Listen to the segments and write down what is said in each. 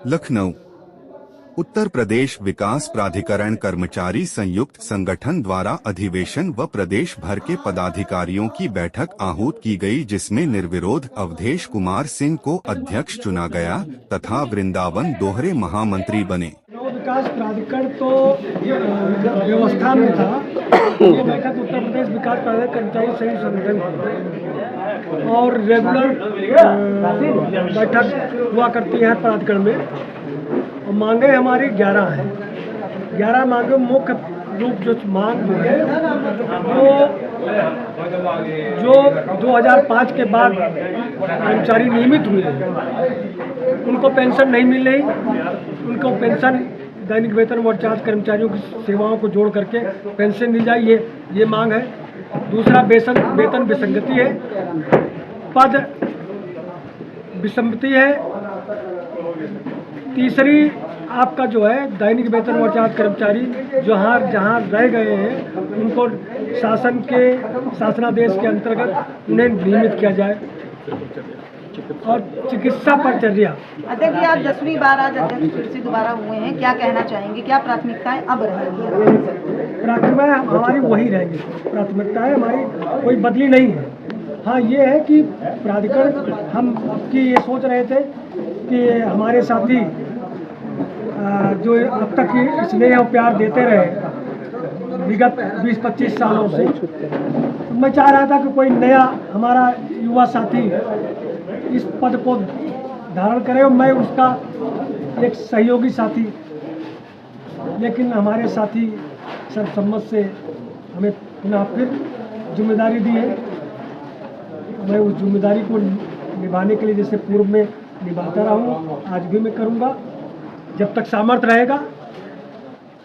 लखनऊ। उत्तर प्रदेश विकास प्राधिकरण कर्मचारी संयुक्त संगठन द्वारा अधिवेशन व प्रदेश भर के पदाधिकारियों की बैठक आहूत की गई, जिसमें निर्विरोध अवधेश कुमार सिंह को अध्यक्ष चुना गया तथा वृंदावन दोहरे महामंत्री बने। विकास प्राधिकरण तो व्यवस्था में था। ये बैठक उत्तर प्रदेश विकास प्राधिकरण कर्मचारी संयुक्त संगठन की और रेगुलर बैठक हुआ करती है प्राधिकरण में। और मांगे हमारी 11 हैं। 11 मांगे मुख्य रूप जो मांग जो है जो 2005 के बाद कर्मचारी नियमित हुए हैं उनको पेंशन नहीं मिल रही। उनको पेंशन दैनिक वेतन व चार्ज कर्मचारियों की सेवाओं को जोड़ करके पेंशन दी जाए, ये मांग है। दूसरा वेतन विसंगति है, पद विसंगति है। तीसरी आपका जो है दैनिक वेतन व चार्ज कर्मचारी जहाँ रह गए हैं उनको शासनादेश के अंतर्गत उन्हें नियमित किया जाए। और चिकित्सा परिचर्या अध्यक्ष, आप 10वीं बार आज अध्यक्ष फिर से दोबारा हुए हैं, क्या कहना चाहेंगे? क्या प्राथमिकताएं अब रहेंगी? प्राथमिकताएं हमारी वही रहेंगी। प्राथमिकताएं हमारी कोई बदली नहीं है। हाँ, ये है कि प्राधिकरण हम की ये सोच रहे थे कि हमारे साथी जो अब तक स्नेह और प्यार देते रहे विगत 20-25 सालों से, तो मैं चाह रहा था कि कोई नया हमारा युवा साथी इस पद को धारण करे और मैं उसका एक सहयोगी साथी। लेकिन हमारे साथी सर्वसम्मत से हमें पुनः फिर जिम्मेदारी दी है। मैं उस जिम्मेदारी को निभाने के लिए जैसे पूर्व में निभाता रहा हूँ, आज भी मैं करूँगा जब तक सामर्थ्य रहेगा।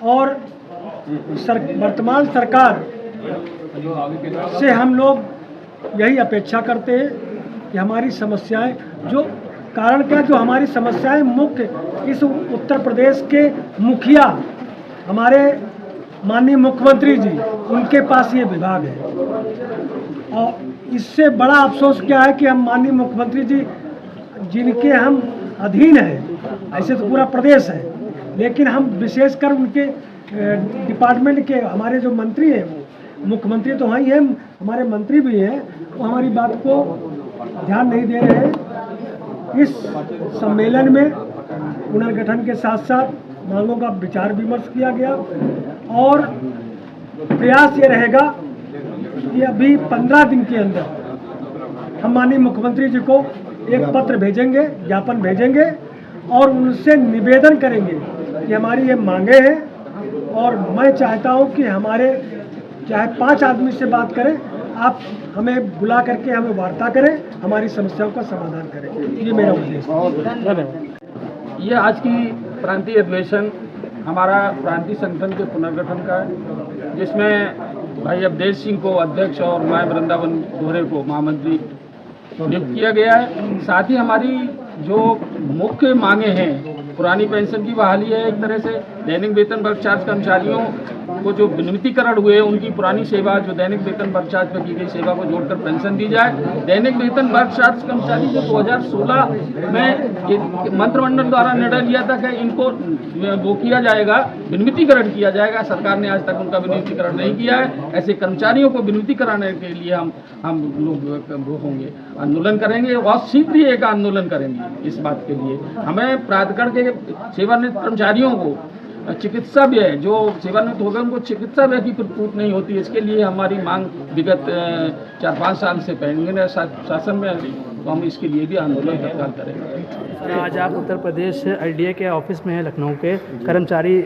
और वर्तमान सरकार से हम लोग यही अपेक्षा करते हैं कि हमारी समस्याएं जो हमारी समस्याएं मुख्य इस उत्तर प्रदेश के मुखिया हमारे माननीय मुख्यमंत्री जी, उनके पास ये विभाग है। और इससे बड़ा अफसोस क्या है कि हम माननीय मुख्यमंत्री जी जिनके हम अधीन हैं, ऐसे तो पूरा प्रदेश है, लेकिन हम विशेषकर उनके डिपार्टमेंट के हमारे जो मंत्री हैं, वो मुख्यमंत्री तो वहीं हैं, हमारे मंत्री भी हैं, वो हमारी बात को ध्यान नहीं दे रहे हैं। इस सम्मेलन में पुनर्गठन के साथ साथ मांगों का विचार विमर्श किया गया और प्रयास ये रहेगा कि अभी 15 दिन के अंदर हम माननीय मुख्यमंत्री जी को एक पत्र भेजेंगे, ज्ञापन भेजेंगे और उनसे निवेदन करेंगे कि हमारी ये मांगे हैं। और मैं चाहता हूँ कि हमारे चाहे 5 आदमी से बात करें, आप हमें बुला करके हमें वार्ता करें, हमारी समस्याओं का समाधान करें। ये मेरा उद्देश्य है। ये आज की प्रांतीय अधिवेशन हमारा प्रांतीय संगठन के पुनर्गठन का है, जिसमें भाई अवधेश सिंह को अध्यक्ष और मैं वृंदावन दोहरे को महामंत्री नियुक्त किया गया है। साथ ही हमारी जो मुख्य मांगे हैं, पुरानी पेंशन की बहाली है, एक तरह से दैनिक वेतन वर्ग चार्ज कर्मचारियों को जो विनियमितीकरण हुए उनकी पुरानी सेवा जो दैनिक वेतन वर्ग चार्ज पर की गई सेवा को जोड़कर पेंशन दी जाए। दैनिक वेतन वर्ग चार्ज कर्मचारी जो 2016 में मंत्रिमंडल द्वारा निर्णय लिया था कि इनको वो किया जाएगा, विनियमितीकरण किया जाएगा, सरकार ने आज तक उनका विनियमितीकरण नहीं किया है। ऐसे कर्मचारियों को विनियमितीकरण के लिए हम लोग होंगे, आंदोलन करेंगे और शीघ्र ही एक आंदोलन करेंगे इस बात के लिए। हमें प्राधिकरण के सेवानिवृत्त कर्मचारियों को चिकित्सा व्यय जो सेवानिवृत्त हो गए उनको चिकित्सा व्यय की पूर्ति नहीं होती है, इसके लिए हमारी मांग विगत 4-5 साल से पेंडिंग है शासन में, तो हम इसके लिए भी आंदोलन तत्काल करेंगे। आज आप उत्तर प्रदेश IDA के ऑफिस में हैं, लखनऊ के कर्मचारी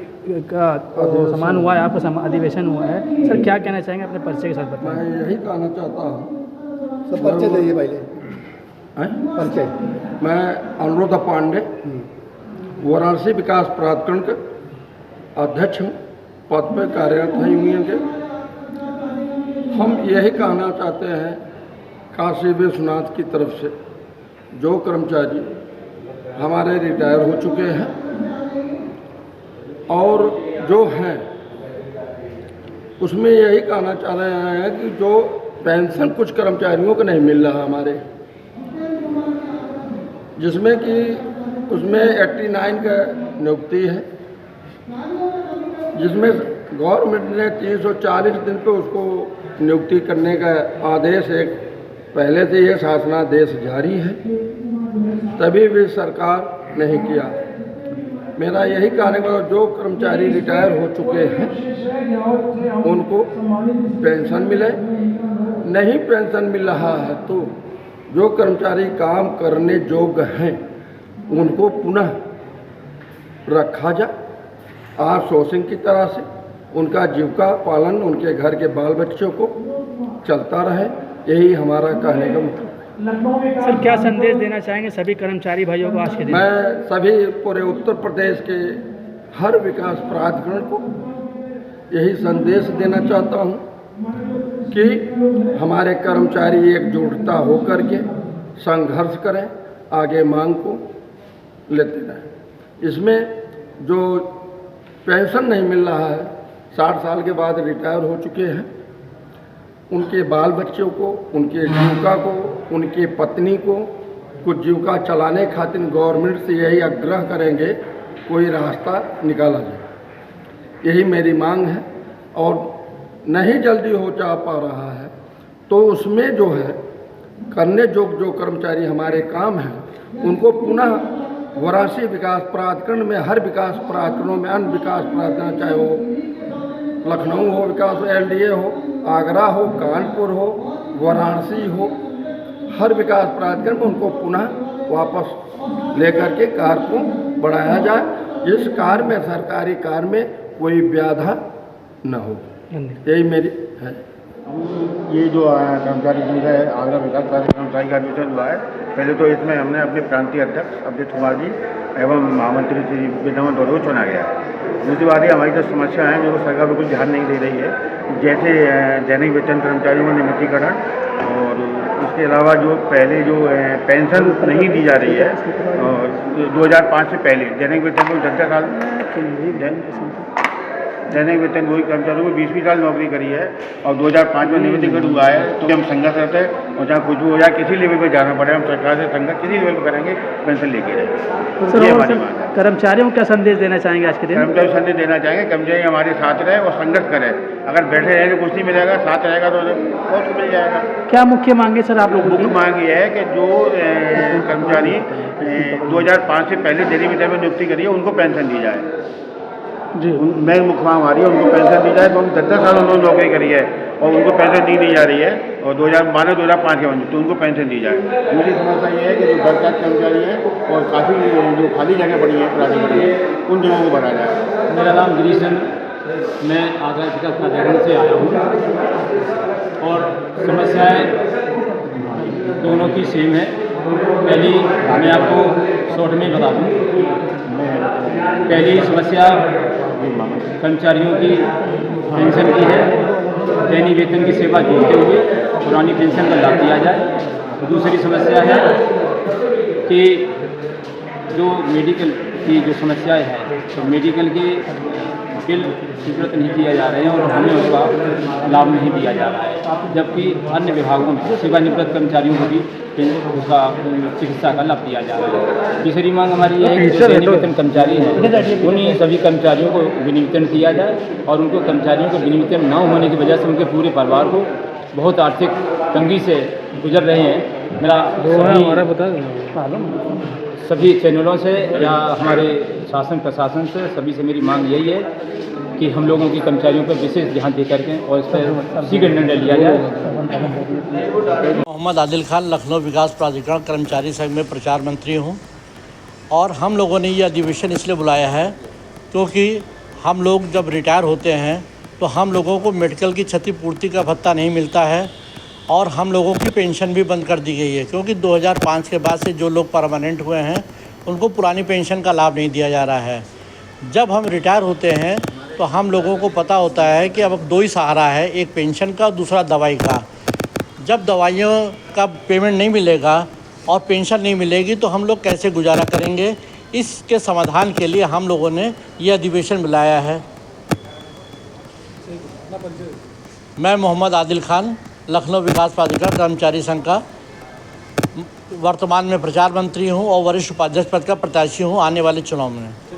का सम्मान हुआ है, आपका अधिवेशन हुआ है सर, क्या कहना चाहेंगे अपने परिचय के साथ बताएं? मैं यही कहना चाहता हूँ सब परिचय देइए पहले। परिचय, मैं अनुरोध पांडे वाराणसी विकास प्राधिकरण के अध्यक्ष हूँ, पद पर कार्यरत हैं यूनियन के। हम यही कहना चाहते हैं काशी विश्वनाथ की तरफ से जो कर्मचारी हमारे रिटायर हो चुके हैं और जो हैं उसमें यही कहना चाह रहे हैं कि जो पेंशन कुछ कर्मचारियों को नहीं मिल रहा हमारे, जिसमें कि उसमें 89 का नियुक्ति है, जिसमें गवर्नमेंट ने 340 दिन पे उसको नियुक्ति करने का आदेश एक पहले से ये शासनादेश जारी है, तभी भी सरकार नहीं किया। मेरा यही कार्यक्रम, जो कर्मचारी रिटायर हो चुके हैं उनको पेंशन मिले, नहीं पेंशन मिल रहा है तो जो कर्मचारी काम करने योग्य हैं उनको पुनः रखा जाए, आउटसोर्सिंग की तरह से उनका जीविका पालन, उनके घर के बाल बच्चों को चलता रहे। यही हमारा कहने का मतलब। सर क्या संदेश देना चाहेंगे सभी कर्मचारी भाइयों को आज के दिन? मैं सभी पूरे उत्तर प्रदेश के हर विकास प्राधिकरण को यही संदेश देना चाहता हूँ कि हमारे कर्मचारी एकजुटता होकर के संघर्ष करें, आगे मांग को लेते रहें। इसमें जो पेंशन नहीं मिल रहा है, 60 साल के बाद रिटायर हो चुके हैं, उनके बाल बच्चों को, उनके जीविका को, उनकी पत्नी को कुछ जीविका चलाने खातिर गवर्नमेंट से यही आग्रह करेंगे कोई रास्ता निकाला जाए। यही मेरी मांग है। और नहीं जल्दी हो जा पा रहा है तो उसमें जो है करने जो कर्मचारी हमारे काम हैं उनको पुनः वाराणसी विकास प्राधिकरण में, हर विकास प्राधिकरणों में, अन्य विकास प्राधिकरण चाहे वो लखनऊ हो विकास LDA हो, आगरा हो, कानपुर हो, वाराणसी हो, हर विकास प्राधिकरण में उनको पुनः वापस लेकर के कार्य को बढ़ाया जाए, जिस कार्य में, सरकारी कार्य में कोई बाधा न हो। यही मेरी है। ये जो कर्मचारी संघ है, आगरा विकास प्राधिकरण कर्मचारी का अधिवेशन हुआ है, पहले तो इसमें हमने अपने प्रांतीय अध्यक्ष अवधेश कुमार जी एवं महामंत्री श्री वृंदावन दौरे को चुना गया है। दूसरी बात ये हमारी जो समस्या है जो सरकार बिल्कुल ध्यान नहीं दे रही है, जैसे दैनिक वेतन कर्मचारियों में नियमितीकरण और इसके अलावा जो पहले जो पेंशन नहीं दी जा रही है, और 2005 से पहले दैनिक वेतन को 10 साल दैनिक वेतन वही कर्मचारियों को 20 साल नौकरी करी है और 2005 में नियमितीकरण हुआ है। तो हम संघर्ष करते हैं और जहाँ कुछ भी हो जाए, किसी लेवल पर जाना पड़े, हम सरकार से संघर्ष किसी लेवल पर करेंगे, पेंशन लेके रहेंगे। ये हमारी मांग है। कर्मचारियों को क्या संदेश देना चाहेंगे आज के दिन? कर्मचारी संदेश देना चाहेंगे, कर्मचारी हमारे साथ रहे और संघर्ष करें। अगर बैठे रहेंगे कुछ नहीं मिलेगा, साथ रहेगा तो बहुत मिल जाएगा। क्या मुख्य मांगे सर आप लोगों की? मुख्य मांग ये है कि जो कर्मचारी 2005 से पहले दैनिक वेतन में नियुक्ति करी है उनको पेंशन दी जाए जी। मैं मुख्य मांग आ रही है, उनको पेंशन दी जाए। तो हम 10 साल उन्होंने नौकरी करी है और उनको पेंशन नहीं दी जा रही है, और 2005 के बाद तो उनको पेंशन दी जाए। दूसरी समस्या ये है कि जो घर का कर्मचारी है और काफ़ी जो खाली जगह पड़ी है प्राधिकरण में, उन जगहों को भरा जाए। मेरा नाम गिरीश चंद्र, मैं आगरा विकास प्राधिकरण से आया हूँ और समस्याएँ दोनों की सेम है। पहली मैं आपको शॉर्ट में बता दूँ। पहली समस्या कर्मचारियों की पेंशन की है। दैनिक वेतन की सेवा जोड़ते हुए पुरानी पेंशन का लाभ दिया जाए। दूसरी समस्या है कि जो मेडिकल की जो समस्याएं हैं, तो मेडिकल के बिल स्वीकृत नहीं किए जा रहे हैं और हमें उसका लाभ नहीं दिया जा रहा है, जबकि अन्य विभागों में सेवानिवृत्त कर्मचारियों को भी उसका चिकित्सा का लाभ दिया जा रहा है। तीसरी मांग हमारी यह है कि जो दैनिक वेतन कर्मचारी हैं उन्हीं सभी कर्मचारियों को विनिवेतन किया जाए और उनको कर्मचारियों को विनिवेतन न होने की वजह से उनके पूरे परिवार को बहुत आर्थिक तंगी से गुजर रहे हैं। मेरा सभी चैनलों से या हमारे शासन प्रशासन से सभी से मेरी मांग यही है कि हम लोगों की कर्मचारियों पर विशेष ध्यान दे करके और इस पर शीघ्र निर्णय लिया जाए। मोहम्मद आदिल खान, लखनऊ विकास प्राधिकरण कर्मचारी संघ में प्रचार मंत्री हूँ। और हम लोगों ने ये अधिवेशन इसलिए बुलाया है क्योंकि हम लोग जब रिटायर होते हैं तो हम लोगों को मेडिकल की क्षतिपूर्ति का भत्ता नहीं मिलता है और हम लोगों की पेंशन भी बंद कर दी गई है, क्योंकि 2005 के बाद से जो लोग परमानेंट हुए हैं उनको पुरानी पेंशन का लाभ नहीं दिया जा रहा है। जब हम रिटायर होते हैं तो हम लोगों को पता होता है कि अब 2 ही सहारा है, एक पेंशन का, दूसरा दवाई का। जब दवाइयों का पेमेंट नहीं मिलेगा और पेंशन नहीं मिलेगी तो हम लोग कैसे गुजारा करेंगे? इसके समाधान के लिए हम लोगों ने ये अधिवेशन बुलाया है। मैं मोहम्मद आदिल खान, लखनऊ विकास प्राधिकरण कर्मचारी संघ का वर्तमान में प्रचार मंत्री हूँ और वरिष्ठ उपाध्यक्ष पद का प्रत्याशी हूँ आने वाले चुनाव में।